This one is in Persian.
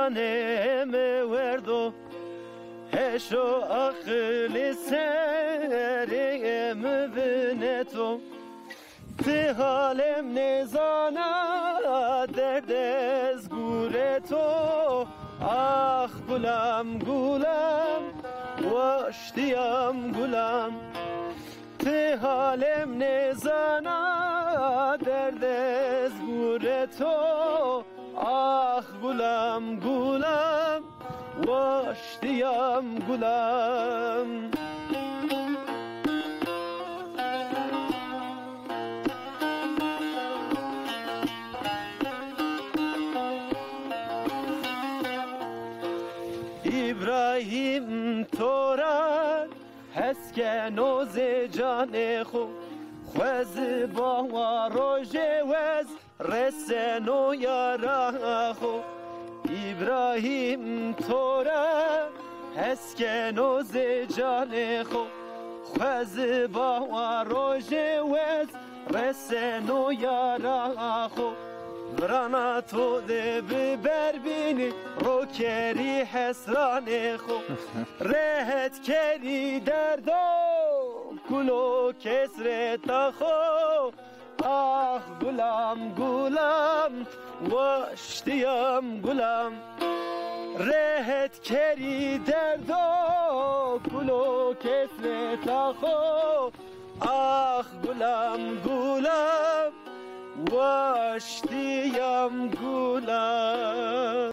جانم وردو هشو عقل سرم بنتو تی حالم نزانا درد از گور تو آخ گلم گلم واشتیم گلم تی حالم نزانا درد از گور تو آخ گلم گلم واشتیم گلم ابراهیم توران هست که نوز جان خو خوز با روژه وز رسنو یارا خو ابراهیم توران هست که نوز جان خو خوز با روژه وز رسنو یارا خو برانا تو ده ببر بینی رو کری حسران خو رهت کری دردو گلو کسر تخو آخ گلم گلم واشتیم گلم رهت کری دردو گلو کسر تخو آخ گلم گلم واشتیم گلم